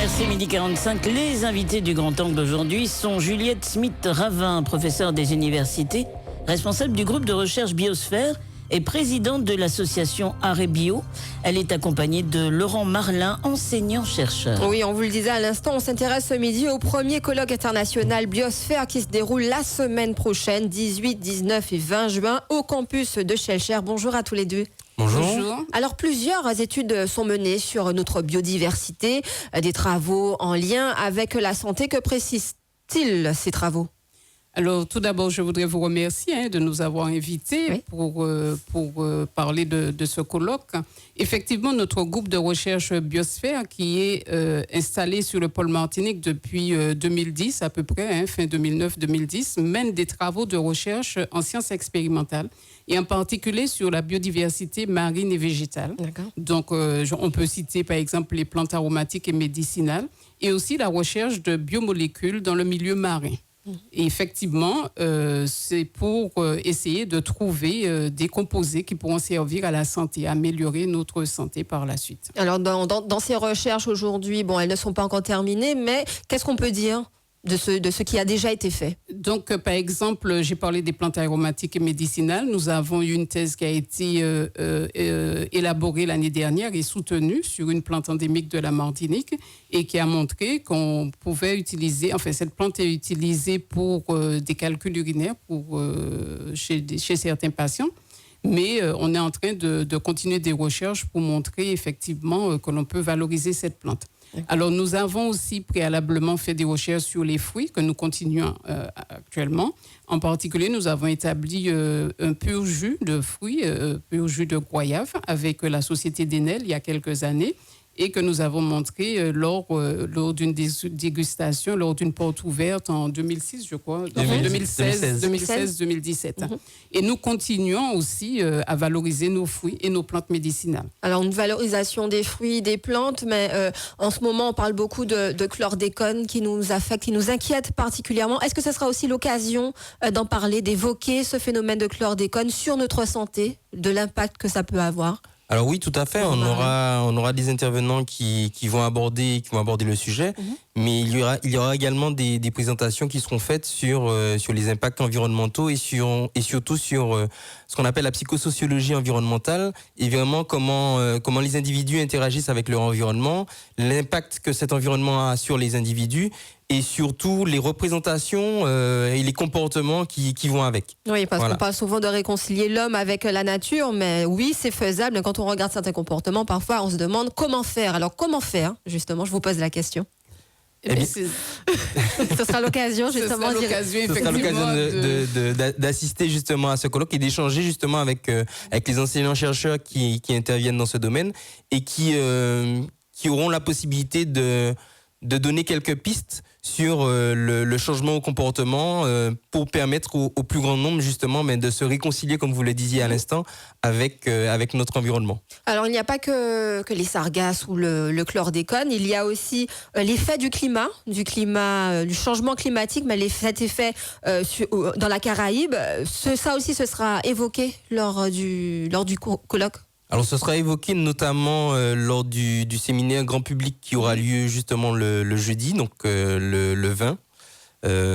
RC midi 45, les invités du Grand Angle aujourd'hui sont Juliette Smith-Ravin, professeure des universités, responsable du groupe de recherche Biosphère et présidente de l'association Arrêt Bio. Elle est accompagnée de Laurent Marlin, enseignant-chercheur. Oui, on vous le disait à l'instant, on s'intéresse ce midi au premier colloque international Biosphère qui se déroule la semaine prochaine, 18, 19 et 20 juin, au campus de Schellcher. Bonjour à tous les deux. Bonjour. Alors, plusieurs études sont menées sur notre biodiversité, des travaux en lien avec la santé. Que précisent-ils, ces travaux ? Alors, tout d'abord, je voudrais vous remercier de nous avoir invités pour parler de ce colloque. Effectivement, notre groupe de recherche Biosphère, qui est installé sur le pôle Martinique depuis 2010 à peu près, fin 2009-2010, mène des travaux de recherche en sciences expérimentales et en particulier sur la biodiversité marine et végétale. Donc, on peut citer par exemple les plantes aromatiques et médicinales et aussi la recherche de biomolécules dans le milieu marin. Et effectivement, c'est pour essayer de trouver des composés qui pourront servir à la santé, améliorer notre santé par la suite. Alors, dans ces recherches aujourd'hui, elles ne sont pas encore terminées, mais qu'est-ce qu'on peut dire de ce qui a déjà été fait? Donc, par exemple, j'ai parlé des plantes aromatiques et médicinales. Nous avons eu une thèse qui a été élaborée l'année dernière et soutenue sur une plante endémique de la Martinique et qui a montré qu'on pouvait utiliser, cette plante est utilisée pour des calculs urinaires chez certains patients. Mais on est en train de continuer des recherches pour montrer effectivement que l'on peut valoriser cette plante. Alors, nous avons aussi préalablement fait des recherches sur les fruits que nous continuons actuellement. En particulier, nous avons établi un pur jus de fruits, pur jus de goyave avec la société d'Enel il y a quelques années et que nous avons montré lors d'une dégustation, lors d'une porte ouverte en 2006, je crois, 2016-2017. Et nous continuons aussi à valoriser nos fruits et nos plantes médicinales. Alors, une valorisation des fruits, des plantes, mais en ce moment, on parle beaucoup de chlordécone qui nous affecte, qui nous inquiète particulièrement. Est-ce que ce sera aussi l'occasion d'en parler, d'évoquer ce phénomène de chlordécone sur notre santé, de l'impact que ça peut avoir ? Alors oui, tout à fait. On aura des intervenants qui vont aborder le sujet, mais il y aura également des présentations qui seront faites sur les impacts environnementaux et surtout sur ce qu'on appelle la psychosociologie environnementale et vraiment comment les individus interagissent avec leur environnement, l'impact que cet environnement a sur les individus et surtout les représentations et les comportements qui vont avec. Oui, parce qu'on parle souvent de réconcilier l'homme avec la nature, mais oui, c'est faisable. Mais quand on regarde certains comportements, parfois, on se demande comment faire. Alors, comment faire, justement, je vous pose la question. Ce sera l'occasion, justement. Ce sera l'occasion d'assister justement à ce colloque et d'échanger justement avec les enseignants-chercheurs qui interviennent dans ce domaine et qui auront la possibilité de donner quelques pistes sur le changement au comportement pour permettre au plus grand nombre justement de se réconcilier, comme vous le disiez à l'instant, avec notre environnement. Alors il n'y a pas que les sargasses ou le chlordécone, il y a aussi l'effet du climat, du changement climatique, mais cet effet dans la Caraïbe, ça aussi ce sera évoqué lors du colloque. Alors, ce sera évoqué notamment lors du séminaire grand public qui aura lieu justement le jeudi, donc le 20.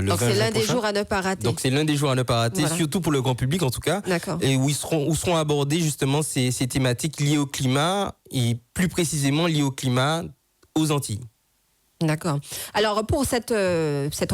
Donc, c'est l'un des jours à ne pas rater. Donc, c'est l'un des jours à ne pas rater, surtout pour le grand public en tout cas. D'accord. Et où seront abordées justement ces thématiques liées au climat et plus précisément liées au climat aux Antilles. D'accord. Alors, pour cette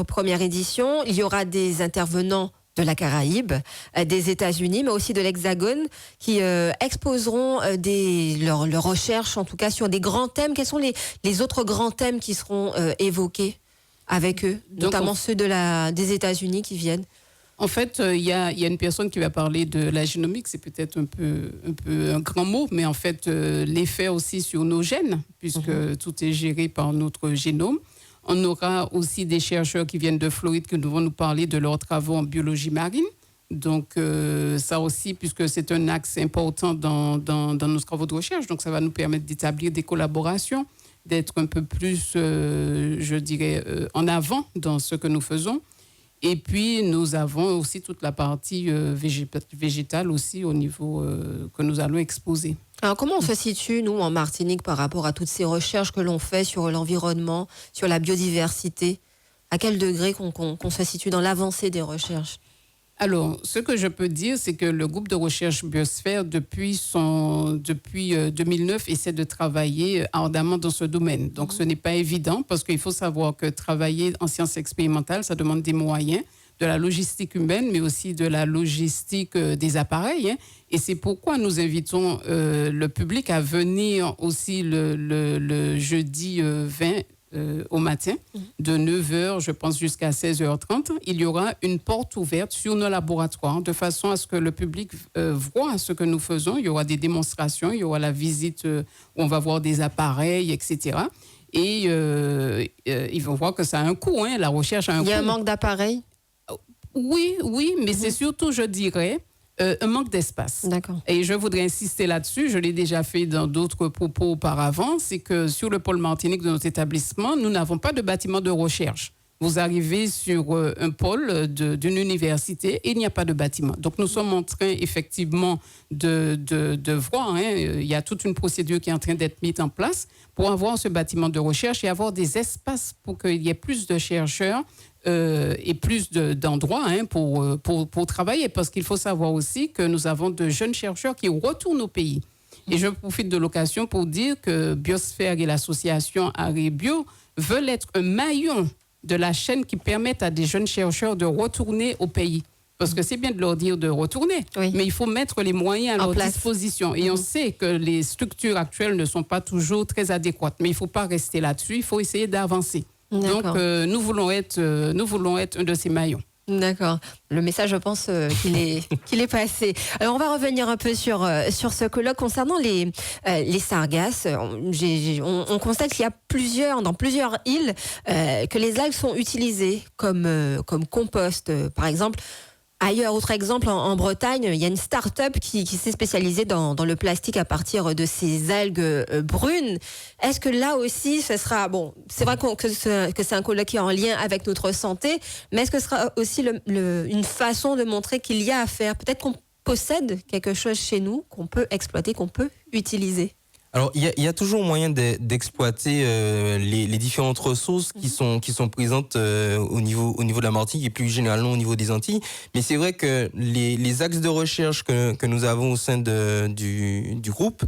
première édition, il y aura des intervenants de la Caraïbe, des États-Unis, mais aussi de l'Hexagone, qui exposeront leurs recherches, en tout cas, sur des grands thèmes. Quels sont les autres grands thèmes qui seront évoqués avec eux, notamment ceux des États-Unis qui viennent? En fait, il y a une personne qui va parler de la génomique, c'est peut-être un peu un grand mot, mais en fait, l'effet aussi sur nos gènes, puisque tout est géré par notre génome. On aura aussi des chercheurs qui viennent de Floride qui vont nous parler de leurs travaux en biologie marine. Donc, ça aussi, puisque c'est un axe important dans nos travaux de recherche, donc ça va nous permettre d'établir des collaborations, d'être un peu plus, en avant dans ce que nous faisons. Et puis, nous avons aussi toute la partie végétale aussi au niveau que nous allons exposer. Alors, comment on se situe, nous, en Martinique, par rapport à toutes ces recherches que l'on fait sur l'environnement, sur la biodiversité? À quel degré qu'on se situe dans l'avancée des recherches? Alors, ce que je peux dire, c'est que le groupe de recherche Biosphère, depuis 2009, essaie de travailler ardemment dans ce domaine. Donc, ce n'est pas évident parce qu'il faut savoir que travailler en sciences expérimentales, ça demande des moyens, de la logistique humaine, mais aussi de la logistique des appareils. Et c'est pourquoi nous invitons le public à venir aussi le jeudi 20 au matin, de 9h, je pense, jusqu'à 16h30. Il y aura une porte ouverte sur nos laboratoires, de façon à ce que le public voit ce que nous faisons. Il y aura des démonstrations, il y aura la visite où on va voir des appareils, etc. Et ils vont voir que ça a un coût, la recherche a un coût. Il y a un manque d'appareils? Oui, mais c'est surtout, je dirais, un manque d'espace. D'accord. Et je voudrais insister là-dessus, je l'ai déjà fait dans d'autres propos auparavant, c'est que sur le pôle Martinique de notre établissement, nous n'avons pas de bâtiment de recherche. Vous arrivez sur un pôle d'une université et il n'y a pas de bâtiment. Donc nous sommes en train effectivement de voir, il y a toute une procédure qui est en train d'être mise en place pour avoir ce bâtiment de recherche et avoir des espaces pour qu'il y ait plus de chercheurs et plus d'endroits pour travailler. Parce qu'il faut savoir aussi que nous avons de jeunes chercheurs qui retournent au pays. Et je profite de l'occasion pour dire que Biosphère et l'association Arébio veulent être un maillon de la chaîne qui permette à des jeunes chercheurs de retourner au pays. Parce que c'est bien de leur dire de retourner, mais il faut mettre les moyens à leur disposition. Et on sait que les structures actuelles ne sont pas toujours très adéquates. Mais il ne faut pas rester là-dessus, il faut essayer d'avancer. Donc, nous voulons être un de ces maillons. D'accord. Le message, je pense qu'il est passé. Alors, on va revenir un peu sur ce colloque concernant les sargasses. On constate qu'il y a dans plusieurs îles que les algues sont utilisées comme compost. Par exemple, ailleurs, autre exemple, en Bretagne, il y a une start-up qui s'est spécialisée dans le plastique à partir de ces algues brunes. Est-ce que là aussi, ce sera... Bon, c'est vrai que c'est un colloque qui est en lien avec notre santé, mais est-ce que ce sera aussi une façon de montrer qu'il y a à faire? Peut-être qu'on possède quelque chose chez nous qu'on peut exploiter, qu'on peut utiliser. Alors, il y a toujours moyen d'exploiter les différentes ressources qui sont présentes au niveau de la Martinique et plus généralement au niveau des Antilles. Mais c'est vrai que les axes de recherche que nous avons au sein du groupe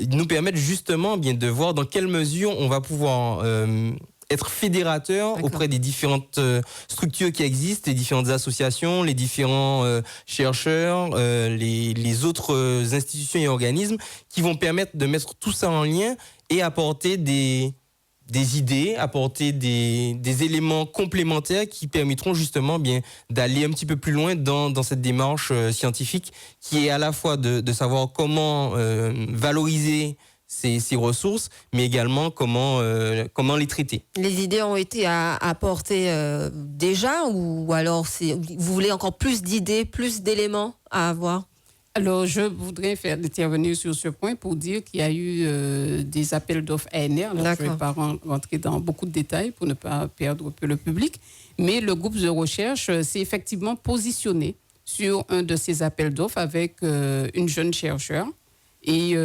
nous permettent justement bien de voir dans quelle mesure on va pouvoir être fédérateur auprès des différentes structures qui existent, les différentes associations, les différents chercheurs, les autres institutions et organismes qui vont permettre de mettre tout ça en lien et apporter des idées, apporter des éléments complémentaires qui permettront justement bien d'aller un petit peu plus loin dans cette démarche scientifique qui est à la fois de savoir comment valoriser ces ressources, mais également comment les traiter. Les idées ont été apportées déjà ou alors vous voulez encore plus d'idées, plus d'éléments à avoir? Alors, je voudrais intervenir sur ce point pour dire qu'il y a eu des appels d'offres ANR. Je ne vais pas rentrer dans beaucoup de détails pour ne pas perdre un peu le public, mais le groupe de recherche s'est effectivement positionné sur un de ces appels d'offres avec une jeune chercheure et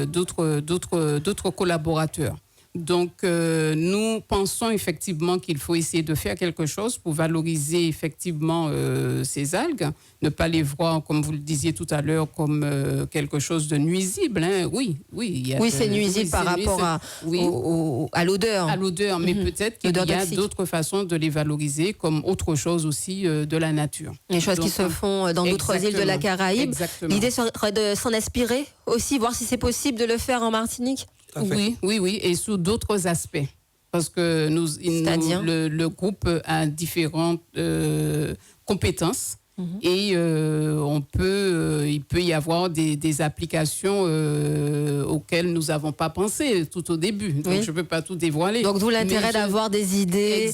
d'autres collaborateurs. Donc, nous pensons effectivement qu'il faut essayer de faire quelque chose pour valoriser effectivement ces algues, ne pas les voir, comme vous le disiez tout à l'heure, comme quelque chose de nuisible. Oui, c'est nuisible par rapport à l'odeur. À l'odeur, mais peut-être qu'il y a d'autres façons de les valoriser comme autre chose aussi de la nature. Les choses qui se font dans d'autres îles de la Caraïbe. Exactement. L'idée serait de s'en inspirer aussi, voir si c'est possible de le faire en Martinique. Oui, et sous d'autres aspects. Parce que le groupe a différentes compétences. Et il peut y avoir des applications auxquelles nous n'avons pas pensé tout au début. Donc, je ne peux pas tout dévoiler. Donc, d'où l'intérêt d'avoir des idées,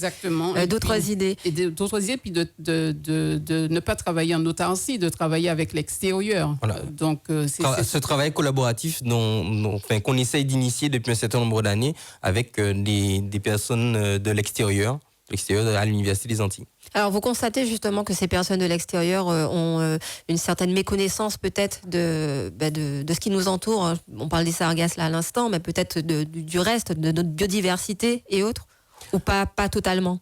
d'autres idées. Et d'autres idées, puis de ne pas travailler en autarcie, de travailler avec l'extérieur. Voilà. Donc, ce travail collaboratif qu'on essaye d'initier depuis un certain nombre d'années avec des personnes de l'extérieur l'extérieur à l'Université des Antilles. Alors, vous constatez justement que ces personnes de l'extérieur ont une certaine méconnaissance peut-être de ce qui nous entoure. On parle des sargasses là à l'instant, mais peut-être du reste, de notre biodiversité et autres, ou pas totalement?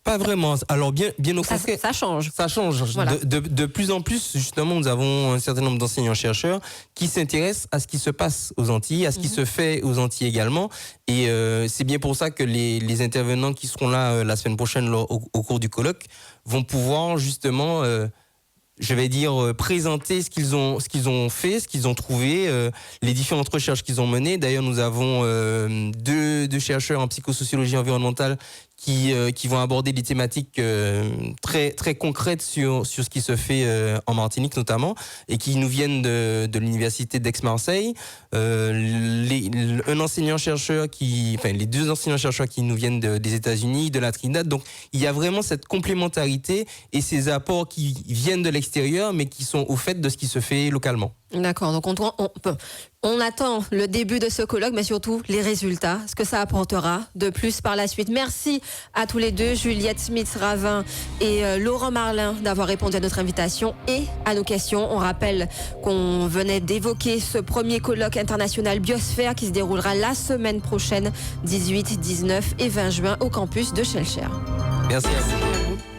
Pas vraiment. Alors bien au contraire. Ça change. Ça change. Voilà. De plus en plus, justement, nous avons un certain nombre d'enseignants-chercheurs qui s'intéressent à ce qui se passe aux Antilles, à ce qui se fait aux Antilles également. Et c'est bien pour ça que les intervenants qui seront là la semaine prochaine au cours du colloque vont pouvoir justement... je vais dire, présenter ce qu'ils ont fait, ce qu'ils ont trouvé, les différentes recherches qu'ils ont menées. D'ailleurs, nous avons deux chercheurs en psychosociologie environnementale qui vont aborder des thématiques très, très concrètes sur ce qui se fait en Martinique notamment, et qui nous viennent de l'université d'Aix-Marseille. Les deux enseignants-chercheurs qui nous viennent des États-Unis, de la Trinidad. Donc, il y a vraiment cette complémentarité et ces apports qui viennent de l'extérieur, mais qui sont au fait de ce qui se fait localement. D'accord, donc on attend le début de ce colloque, mais surtout les résultats, ce que ça apportera de plus par la suite. Merci à tous les deux, Juliette Smith-Ravin et Laurent Marlin, d'avoir répondu à notre invitation et à nos questions. On rappelle qu'on venait d'évoquer ce premier colloque international Biosphère qui se déroulera la semaine prochaine, 18, 19 et 20 juin, au campus de Schellcher. Merci à vous.